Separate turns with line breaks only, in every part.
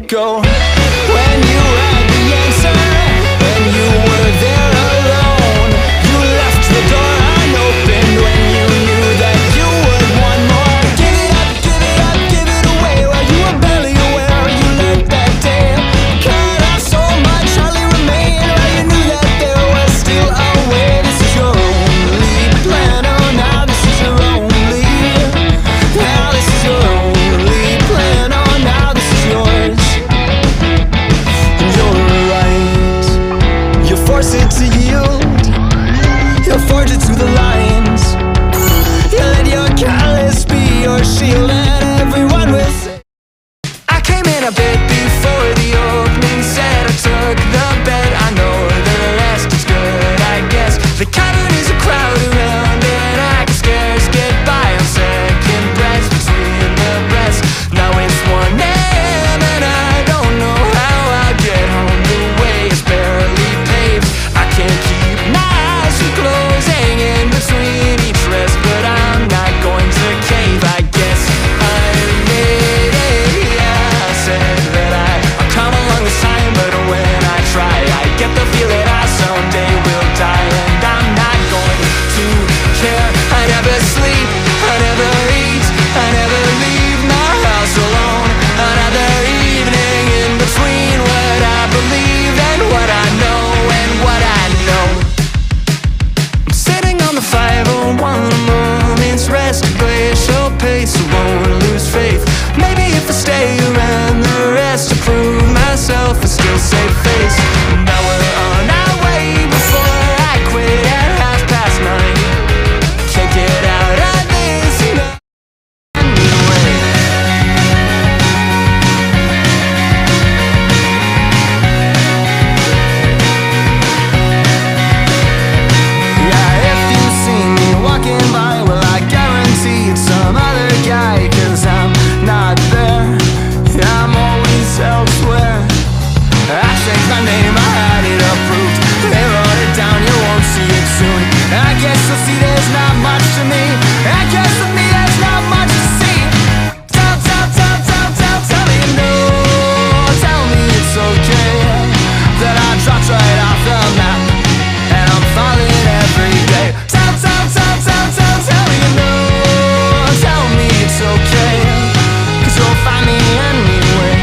go. When you had the answer, when you were there alone, you left the door unopened when you knew that you would want more. Give it up, give it up, give it away while you were barely aware. You let that day cut off so much, hardly remain, while you knew that there was still a way. This is your only plan, oh now this is your only. Now this is your only plan, oh now this is yours. And you're right, you force it to yield, you forge it to the lines. You let your callous be your shield, and everyone will say I came in a bit before the opening set. I took the bet, I know the rest is good, I guess. The cavern is a crowd around, and I can scarce get by on second breaths between the breaths. Now it's 1 a.m. and I don't know how I'll get home. The way is barely paved, I can't keep my eyes from closing in between each rest. But I'm not going to cave, I guess I made it. Yeah, I said that I'll come along this time, but when I try, I get the feeling I someday will die. And I'm not going to care. I never sleep, I never eat, I never leave my house alone. Another evening in between what I believe and what I know and what I know. I'm sitting on the 501, a moment's rest, a glacial pace, I won't lose faith. Maybe if I stay around the rest to prove myself, I still save face. Now we're on our way before I quit at 9:30. Can't get out of this anyway. Yeah, if you see me walking by, well I guarantee it's some other guy, 'cause I'm not there, I'm always elsewhere. I changed my name, I had it approved, they wrote it down, you won't see it soon. I guess you'll see there's not much to me, I guess with me there's not much to see. Tell me no, tell me it's okay, that I dropped right off the map, and I'm falling every day. Tell me no, tell me it's okay, 'cause you'll find me anyway.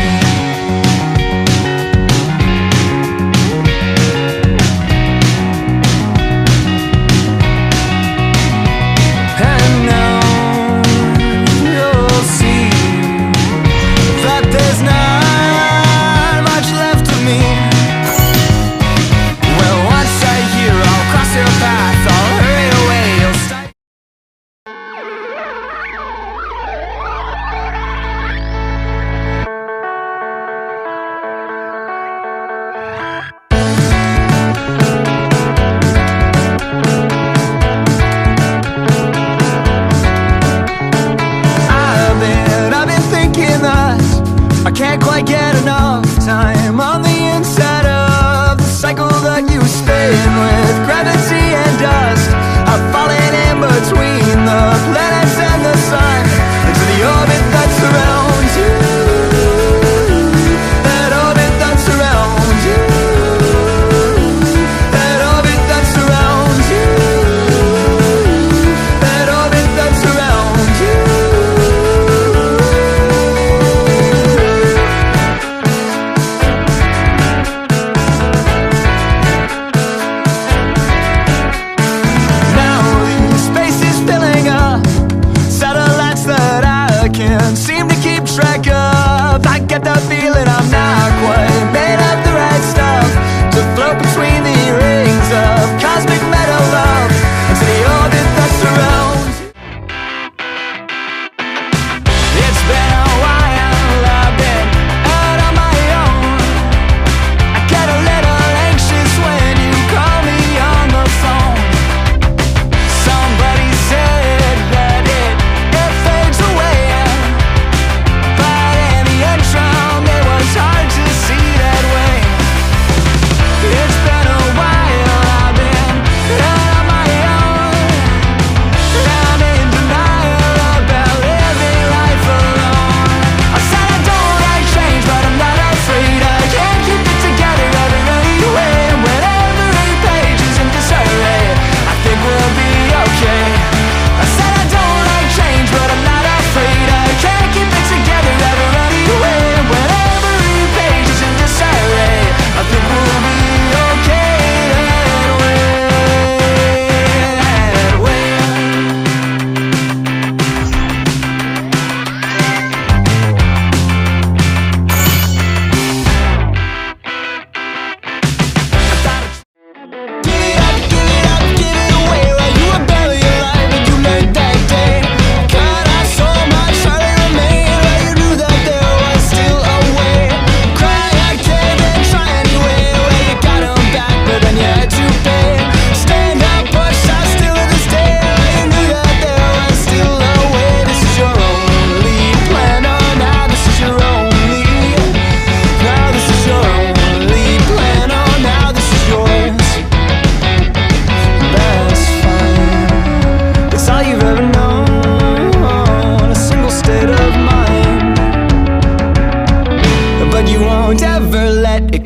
And now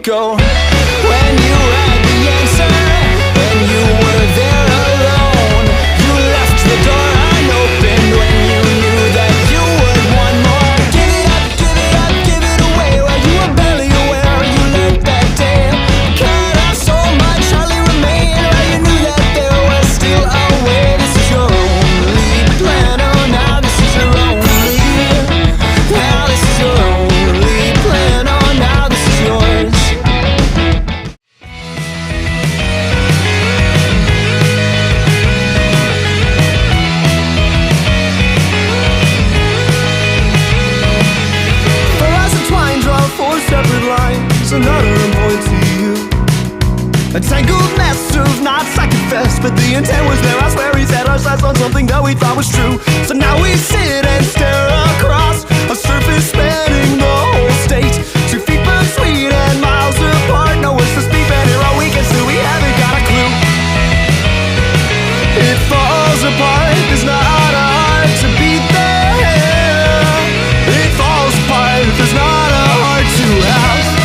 go. When you had the answer, when you were there alone, you left the door unopened when you knew that you would want more. Give it up, give it up, give it away. While you were barely aware, you learned that day. Cut off so much, hardly remained. While you knew that there was still a way. This is your only plan, oh now this is your only. Now this is your only plan, oh now this is yours. For us entwined, draw four separate lines, another and point to you. A tangled mess of knots, I confess, but the intent was there. I swear he set our sights on something that we thought was true. So now we sit and stare across a surface spanning the whole state. 2 feet between and miles apart. No words to speak, but here all we can see, we haven't got a clue. It falls apart, there's not a heart to beat there. It falls apart, there's not a heart to have.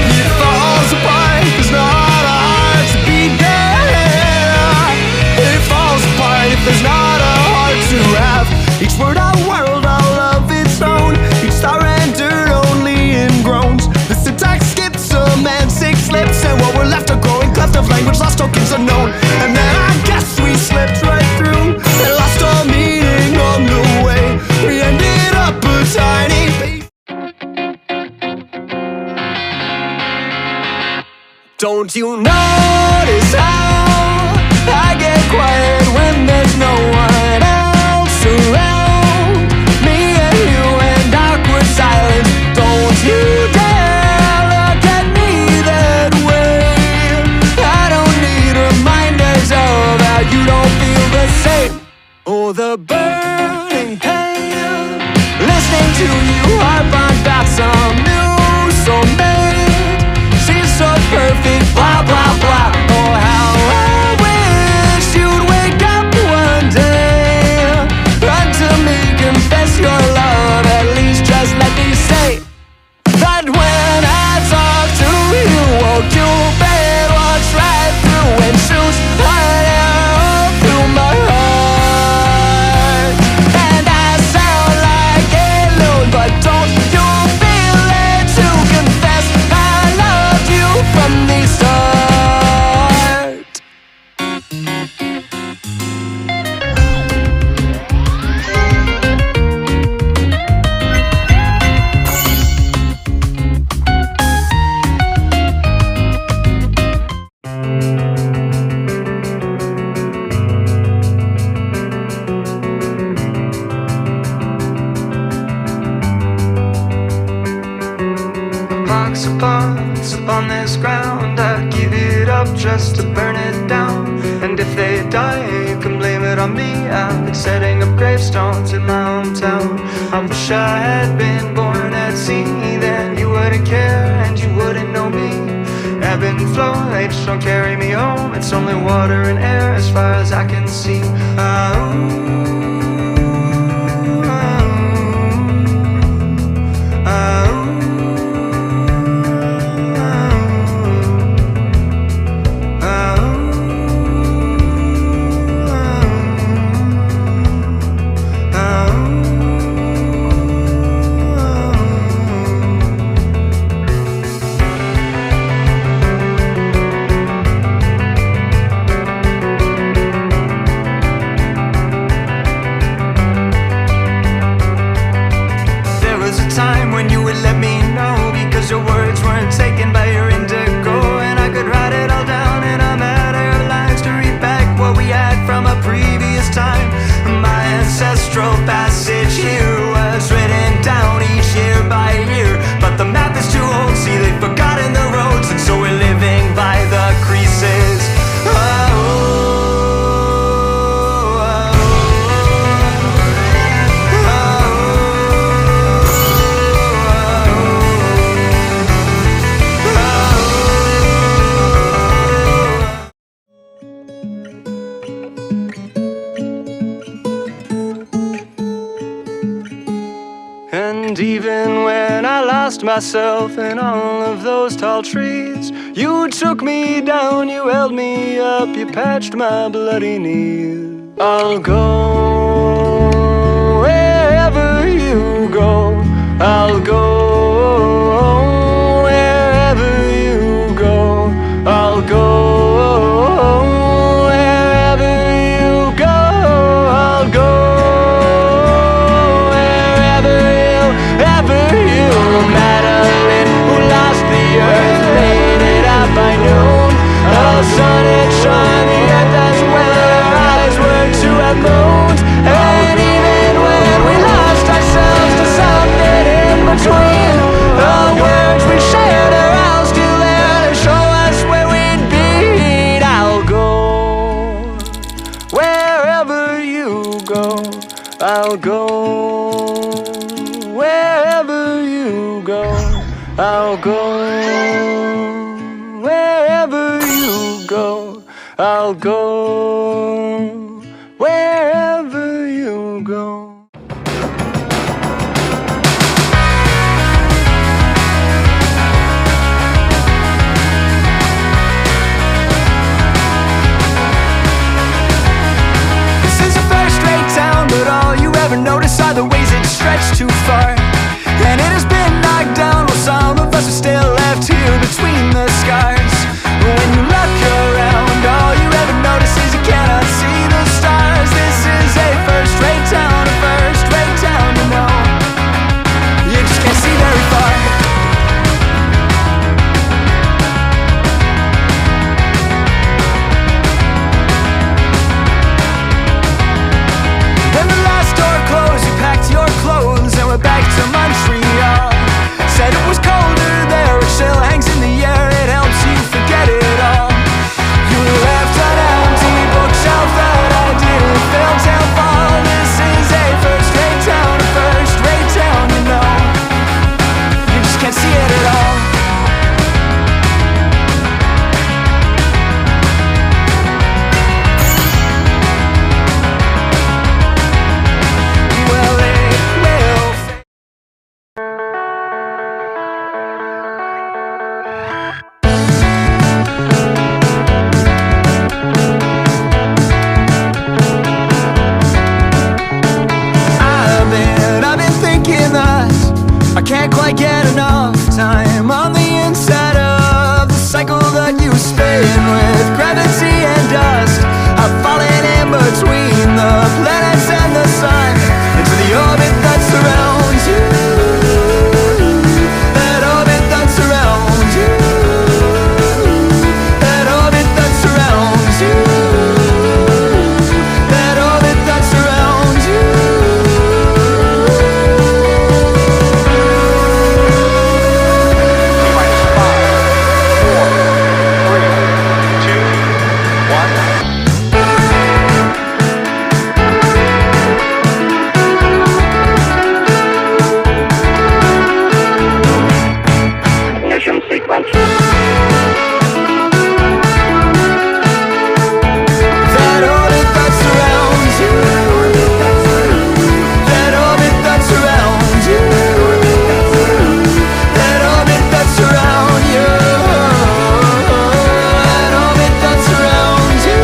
It falls apart, there's not a heart to beat there. It falls apart if there's not a heart to have. Each word a world all of its own. Each star rendered only in groans. The syntax skipped semantic slips, and what we're left a growing cleft of language, lost tokens unknown. And then I guess we slipped right through and lost all meaning on the way. We ended up a tiny piece. Don't you notice how I get quiet when there's no one else around? Me and you and awkward silence. Don't you dare look at me that way. I don't need reminders of how you don't feel the same. Oh, the burning pain, listening to you harp on about some new soulmate. She's so perfect, blah, blah, blah. Oh, how I wish you'd wake up one day. Run to me, confess your love. At least just let me say that when I talk to you, won't you bet what's right through and choose an arrow through my heart. And I sound like a loon, but don't you feel it to confess I loved you from the start. Upon this ground, I'd give it up just to burn it down. And if they die, you can blame it on me. I've been setting up gravestones in my hometown. I wish I had been born at sea. Then you wouldn't care and you wouldn't know me. Ebb and flow, they just don't carry me home. It's only water and air as far as I can see. And even when I lie lost myself in all of those tall trees. You took me down, you held me up, you patched my bloody knees. I'll go wherever you go. I'll go wherever you go. I'll go wherever you go. I'll go wherever you. Madeline, who lost the earth, made it out by noon. A sun had shone the earth as well. Her eyes were two at moons. And even when we lost ourselves to something in between, the words we shared are all still there to show us where we'd be. I'll go wherever you go. I'll go wherever you go. I'll go wherever you go. I'll go wherever you go. This is a first-rate town, but all you ever notice are the ways it stretched too far. And it has been knocked down while some of us are still left here between the scars. When you look around, all you ever notice is you cannot see the stars. This is a first-rate town, you know. You just can't see very far. When the last door closed, you packed your clothes and went back to Montreal. Said it was colder there, it still hangs in the air, it helps you forget it all. You left an empty bookshelf that I didn't fill till fall. This is a first-rate town, you know. You just can't see it at all. Well, it will. I've been thinking that I can't quite get enough time on the inside of the cycle that you spin with gravity and dust. I've fallen in between the planets and the sun into the orbit that surrounds you. That orbit that surrounds you. That orbit that surrounds you. That orbit that surrounds you. That orbit that surrounds you. That orbit that surrounds you. That orbit that surrounds you. That orbit that surrounds you.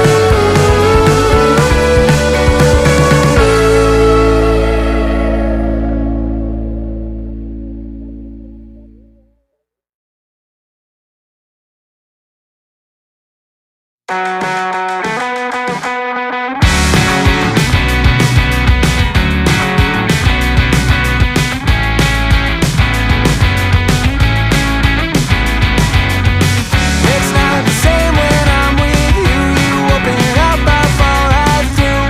It's not the same when I'm with you. You open up, I fall right through.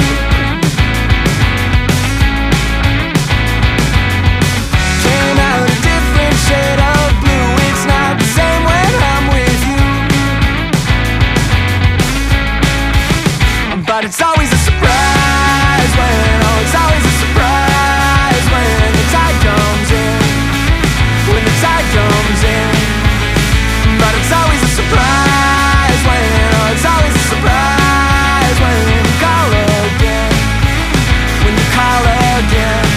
Came out a different shade of blue. It's not the same when I'm with you. But it's always a surprise when, oh, it's always a surprise when the tide comes in. When the tide comes in. But it's always a surprise when, oh, it's always a surprise when you call again. When you call again.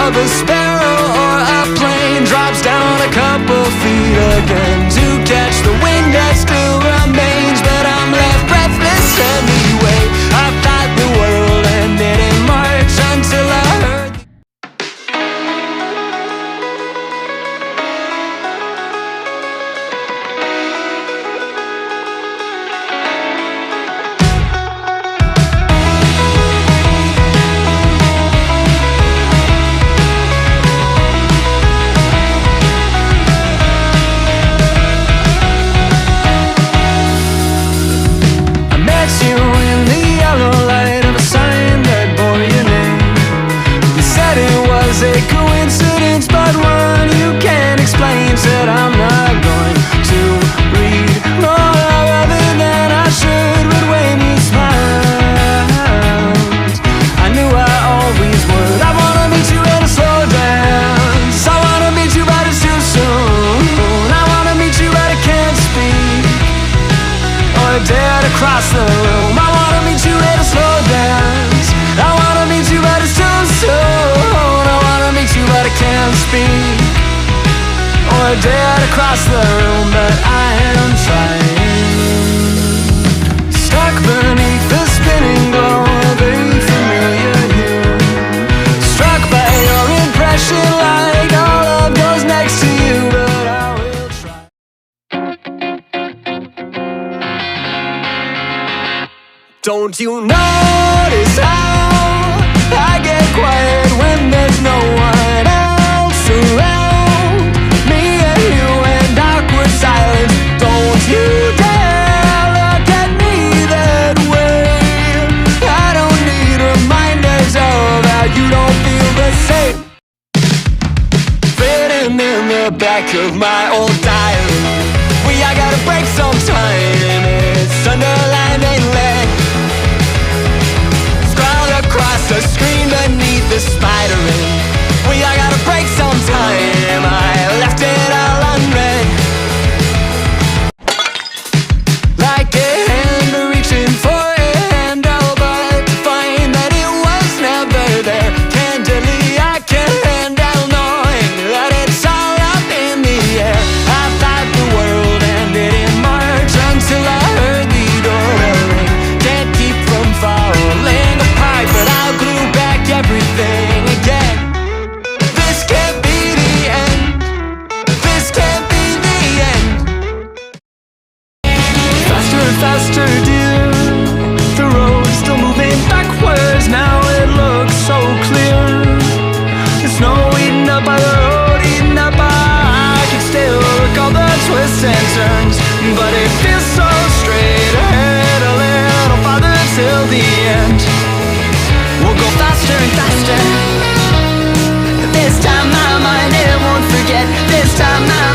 of a sparrow or a plane drops down a couple feet again to catch the wind that still remains. But I'm left breathless anyway. I thought the world ended in March until I heard a coincidence, but one you can't explain. Said I'm not going to read more other than I should, but when you smiled, I knew I always would. I wanna meet you at a slow dance. I wanna meet you, but it's too soon. I wanna meet you, but I can't speak or dare to cross the room. I wanna meet you at a slow dance. I wanna meet you, but it's too soon. But I can't speak or dare to cross the room, but I am trying. Stuck beneath the spinning glow of a familiar hue, struck by your impression like all love goes next to you, but I will try. Don't you notice how I get quiet when there's no one else around? Me and you and awkward silence. Don't you dare look at me that way. I don't need reminders of how you don't feel the same. Fading in the back of my old diary. I gotta break sometime. It's underlined and red. Across the screen beneath the spider ring. I gotta break sometime. I left it all unread. Like a hand reaching for a handle, but to find that it was never there. Candidly I can't handle knowing that it's all up in the air. I thought the world ended in March until I heard the door ring. Can't keep from falling apart, but I'll glue back everything again. This can't be the end. This can't be the end. Faster and faster, dear. The road's still moving backwards. Now it looks so clear. The snow eaten up by the road, eaten up by. I can still recall the twists and turns, but it feels so straight ahead. A little farther till the end. We'll go faster and faster. This time my mind, it won't forget. This time my